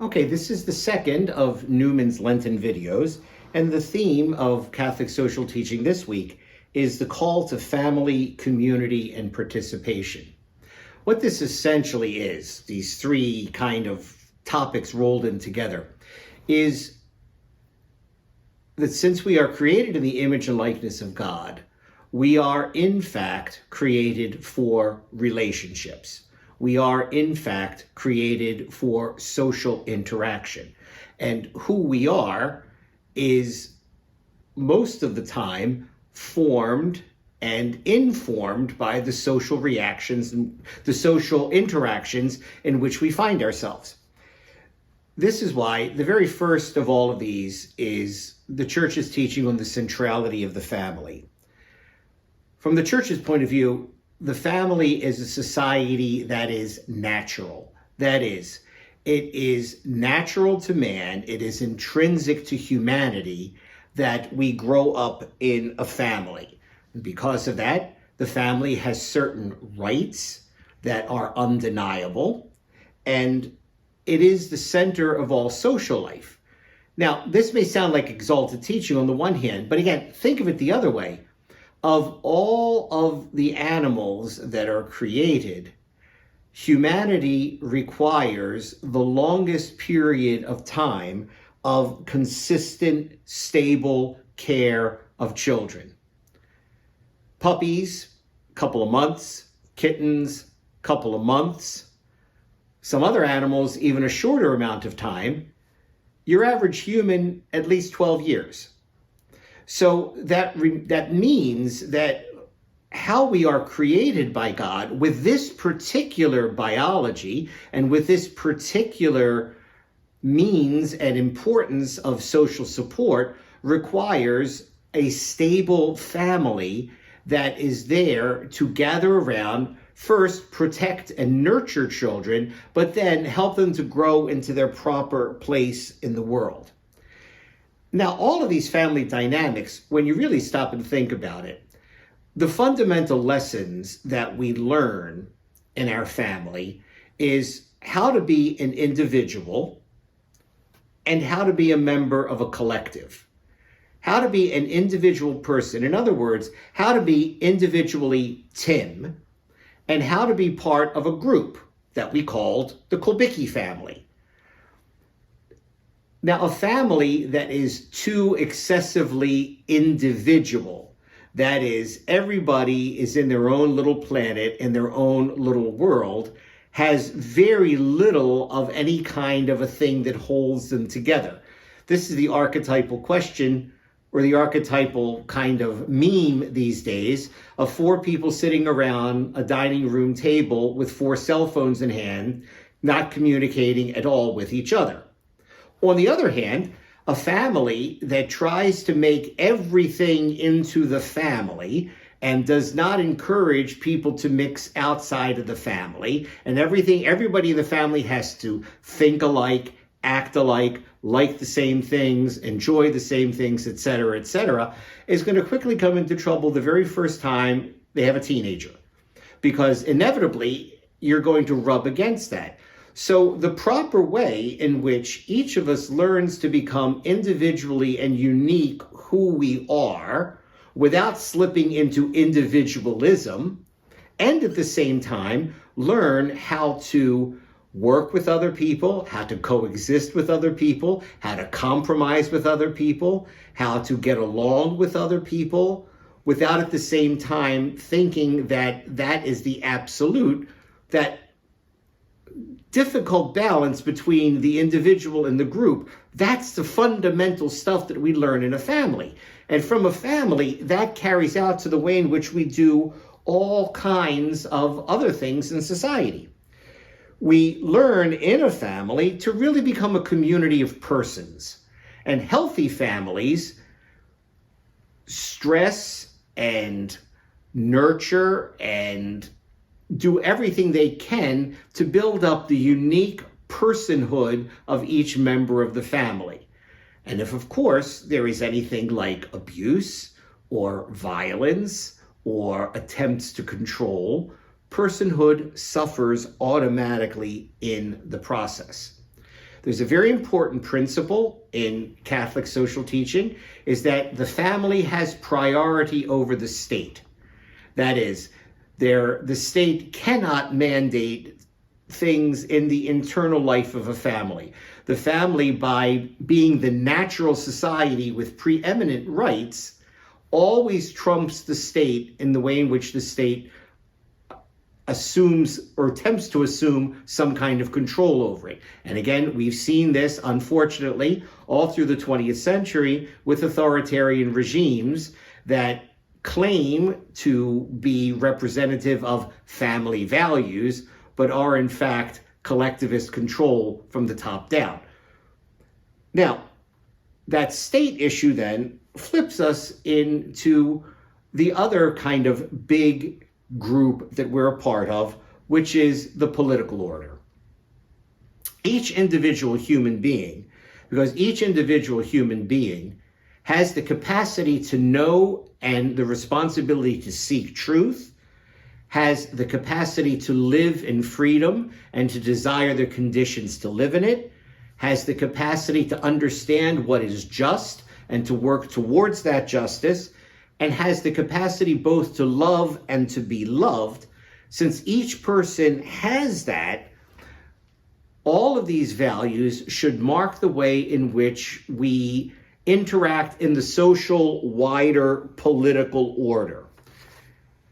Okay, this is the second of Newman's Lenten videos, and the theme of Catholic social teaching this week is the call to family, community, and participation. What this essentially is, these three kind of topics rolled in together, is that since we are created in the image and likeness of God, we are in fact created for relationships. We are in fact created for social interaction. And who we are is most of the time formed and informed by the social reactions and the social interactions in which we find ourselves. This is why the very first of all of these is the Church's teaching on the centrality of the family. From the Church's point of view, the family is a society that is natural. That is, it is natural to man, it is intrinsic to humanity that we grow up in a family. And because of that, the family has certain rights that are undeniable, and it is the center of all social life. Now, this may sound like exalted teaching on the one hand, but again, think of it the other way. Of all of the animals that are created, humanity requires the longest period of time of consistent, stable care of children. Puppies, couple of months. Kittens, couple of months. Some other animals, even a shorter amount of time. Your average human, at least 12 years. So that means that how we are created by God with this particular biology and with this particular means and importance of social support requires a stable family that is there to gather around, first protect and nurture children, but then help them to grow into their proper place in the world. Now, all of these family dynamics, when you really stop and think about it, the fundamental lessons that we learn in our family is how to be an individual and how to be a member of a collective. How to be an individual person. In other words, how to be individually Tim and how to be part of a group that we called the Kulbicki family. Now, a family that is too excessively individual, that is, everybody is in their own little planet, in their own little world, has very little of any kind of a thing that holds them together. This is the archetypal question, or the archetypal kind of meme these days, of four people sitting around a dining room table with four cell phones in hand, not communicating at all with each other. On the other hand, a family that tries to make everything into the family and does not encourage people to mix outside of the family, and everybody in the family has to think alike, act alike, like the same things, enjoy the same things, etc., is going to quickly come into trouble the very first time they have a teenager. Because inevitably, you're going to rub against that. So the proper way in which each of us learns to become individually and unique who we are without slipping into individualism, and at the same time learn how to work with other people, how to coexist with other people, how to compromise with other people, how to get along with other people, without at the same time thinking that that is the absolute, that difficult balance between the individual and the group. That's the fundamental stuff that we learn in a family. And from a family, that carries out to the way in which we do all kinds of other things in society. We learn in a family to really become a community of persons. And healthy families stress and nurture and do everything they can to build up the unique personhood of each member of the family. And if, of course, there is anything like abuse or violence or attempts to control, personhood suffers automatically in the process. There's a very important principle in Catholic social teaching, is that the family has priority over the state. That is, the state cannot mandate things in the internal life of a family. The family, by being the natural society with preeminent rights, always trumps the state in the way in which the state assumes or attempts to assume some kind of control over it. And again, we've seen this, unfortunately, all through the 20th century with authoritarian regimes that claim to be representative of family values, but are in fact collectivist control from the top down. Now, that state issue then flips us into the other kind of big group that we're a part of, which is the political order. Each individual human being, because each individual human being has the capacity to know and the responsibility to seek truth, has the capacity to live in freedom and to desire the conditions to live in it, has the capacity to understand what is just and to work towards that justice, and has the capacity both to love and to be loved. Since each person has that, all of these values should mark the way in which we interact in the social, wider political order.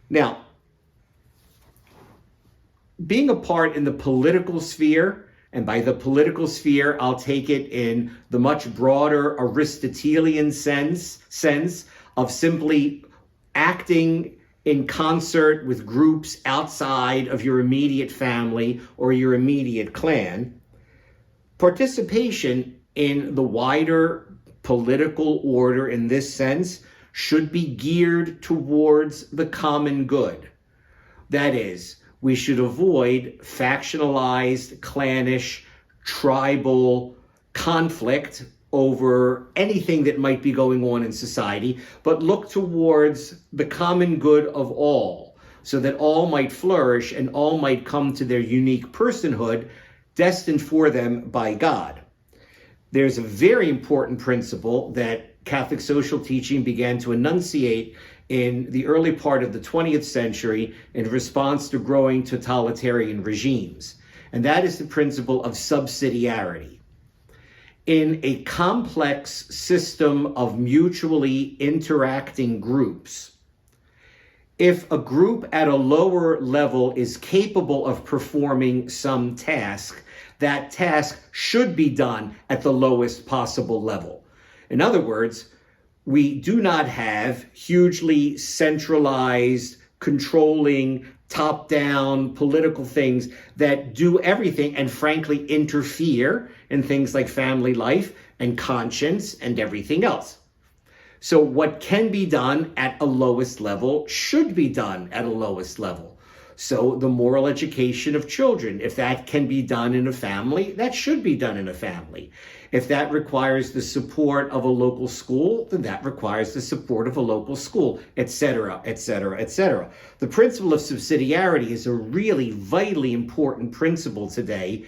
Now, being a part in the political sphere, and by the political sphere, I'll take it in the much broader Aristotelian sense of simply acting in concert with groups outside of your immediate family or your immediate clan. Participation in the wider political order in this sense should be geared towards the common good. That is, we should avoid factionalized, clannish, tribal conflict over anything that might be going on in society, but look towards the common good of all, so that all might flourish and all might come to their unique personhood destined for them by God. There's a very important principle that Catholic social teaching began to enunciate in the early part of the 20th century in response to growing totalitarian regimes, and that is the principle of subsidiarity. In a complex system of mutually interacting groups, if a group at a lower level is capable of performing some task, that task should be done at the lowest possible level. In other words, we do not have hugely centralized, controlling, top-down political things that do everything and frankly interfere in things like family life and conscience and everything else. So what can be done at a lowest level should be done at a lowest level. So the moral education of children, if that can be done in a family, that should be done in a family. If that requires the support of a local school, then that requires the support of a local school, etc., etc., etc. The principle of subsidiarity is a really vitally important principle today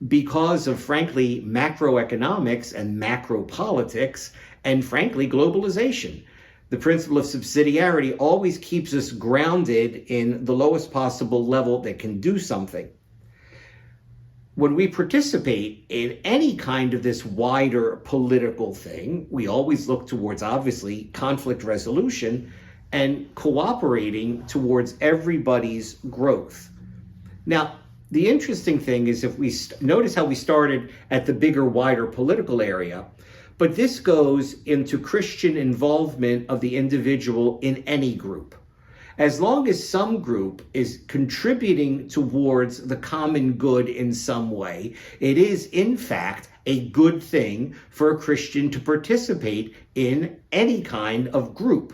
because of, frankly, macroeconomics and macro politics and, frankly, globalization. The principle of subsidiarity always keeps us grounded in the lowest possible level that can do something. When we participate in any kind of this wider political thing, we always look towards, obviously, conflict resolution and cooperating towards everybody's growth. Now, the interesting thing is, if we notice how we started at the bigger, wider political area, but this goes into Christian involvement of the individual in any group. As long as some group is contributing towards the common good in some way, it is, in fact, a good thing for a Christian to participate in any kind of group.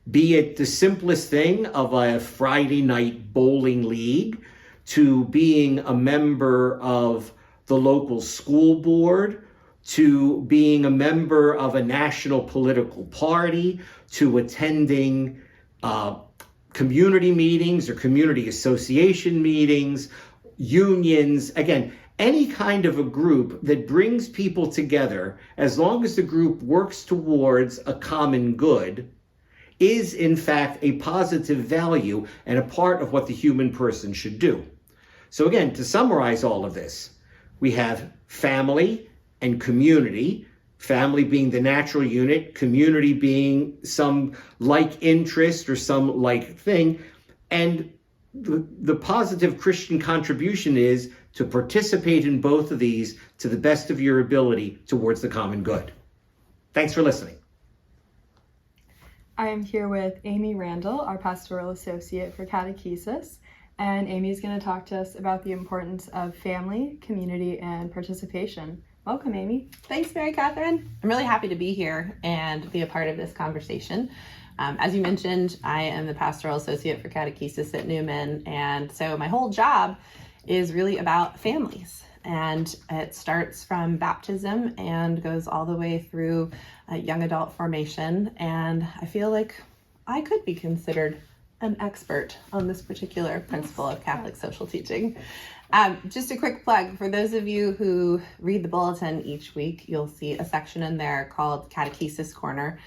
Be it the simplest thing of a Friday night bowling league, to being a member of the local school board, to being a member of a national political party, to attending community meetings or community association meetings, unions. Again, Any kind of a group that brings people together, as long as the group works towards a common good, is in fact a positive value and a part of what the human person should do. So again, to summarize all of this, we have family and community, family being the natural unit, community being some like interest or some like thing, and the positive Christian contribution is to participate in both of these to the best of your ability towards the common good. Thanks for listening. I am here with Amy Randall, our pastoral associate for catechesis, and Amy is going to talk to us about the importance of family, community, and participation. Welcome, Amy. Thanks, Mary Catherine. I'm really happy to be here and be a part of this conversation. As you mentioned, I am the pastoral associate for catechesis at Newman, and so my whole job is really about families. And it starts from baptism and goes all the way through young adult formation. And I feel like I could be considered an expert on this particular principle of Catholic social teaching. Just a quick plug, for those of you who read the bulletin each week, you'll see a section in there called Catechesis Corner,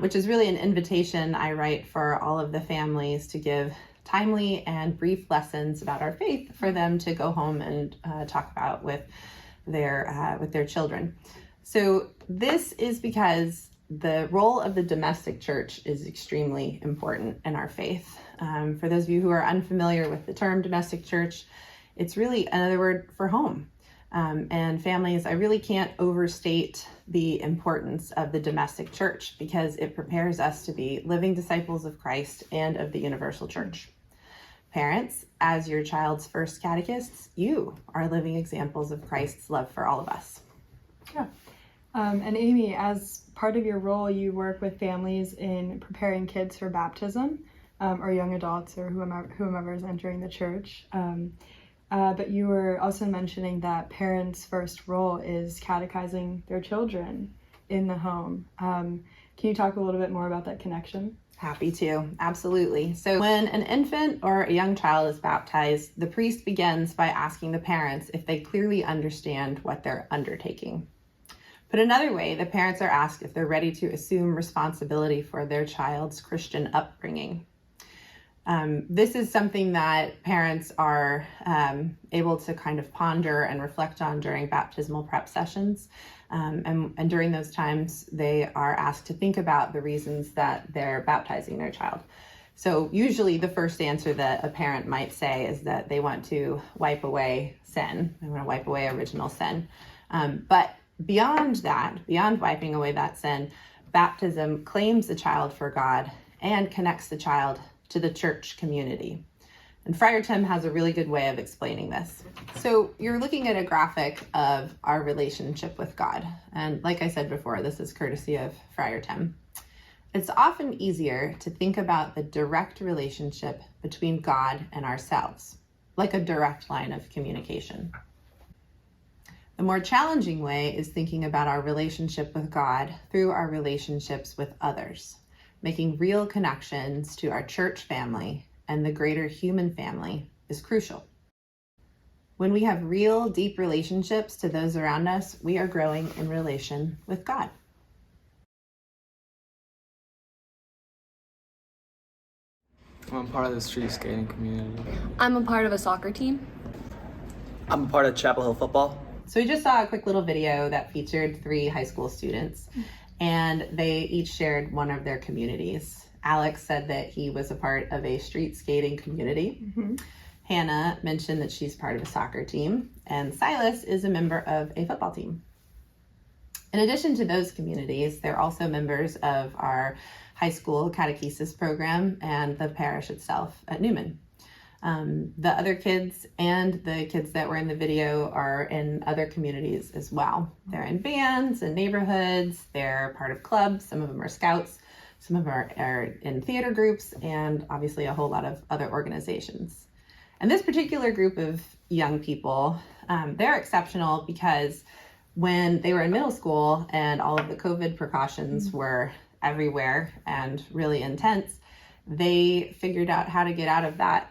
which is really an invitation I write for all of the families to give timely and brief lessons about our faith for them to go home and talk about with their children. So this is because the role of the domestic church is extremely important in our faith. For those of you who are unfamiliar with the term domestic church, it's really another word for home. And families, I really can't overstate the importance of the domestic church because it prepares us to be living disciples of Christ and of the universal church. Parents, as your child's first catechists, you are living examples of Christ's love for all of us. Yeah. And Amy, as part of your role, you work with families in preparing kids for baptism, or young adults, or whomever is entering the church. But you were also mentioning that parents' first role is catechizing their children in the home. Can you talk a little bit more about that connection? Happy to, absolutely. So when an infant or a young child is baptized, the priest begins by asking the parents if they clearly understand what they're undertaking. Put another way, the parents are asked if they're ready to assume responsibility for their child's Christian upbringing. This is something that parents are able to kind of ponder and reflect on during baptismal prep sessions. And during those times, they are asked to think about the reasons that they're baptizing their child. So usually the first answer that a parent might say is that they want to wipe away sin. They want to wipe away original sin. But beyond that, beyond wiping away that sin, baptism claims the child for God and connects the child to the church community. And Friar Tim has a really good way of explaining this. So you're looking at a graphic of our relationship with God. And like I said before, this is courtesy of Friar Tim. It's often easier to think about the direct relationship between God and ourselves, like a direct line of communication. The more challenging way is thinking about our relationship with God through our relationships with others, making real connections to our church family and the greater human family is crucial. When we have real, deep relationships to those around us, we are growing in relation with God. I'm part of the street skating community. I'm a part of a soccer team. I'm a part of Chapel Hill football. So we just saw a quick little video that featured 3 high school students, and they each shared one of their communities. Alex said that he was a part of a street skating community. Mm-hmm. Hannah mentioned that she's part of a soccer team, and Silas is a member of a football team. In addition to those communities, they're also members of our high school catechesis program and the parish itself at Newman. The other kids and the kids that were in the video are in other communities as well. They're in bands and neighborhoods, they're part of clubs, some of them are scouts, some of them are in theater groups, and obviously a whole lot of other organizations. And this particular group of young people, they're exceptional because when they were in middle school and all of the COVID precautions were everywhere and really intense, They figured out how to get out of that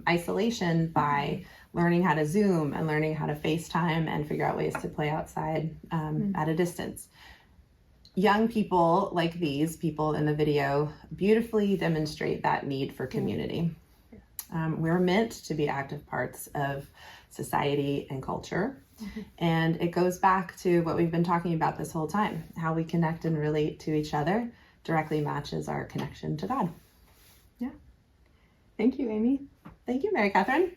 isolation by learning how to Zoom and learning how to FaceTime and figure out ways to play outside at a distance. Young people like these people in the video beautifully demonstrate that need for community. We're meant to be active parts of society and culture. And it goes back to what we've been talking about this whole time. How we connect and relate to each other directly matches our connection to God. Yeah. Thank you, Amy. Thank you, Mary Catherine.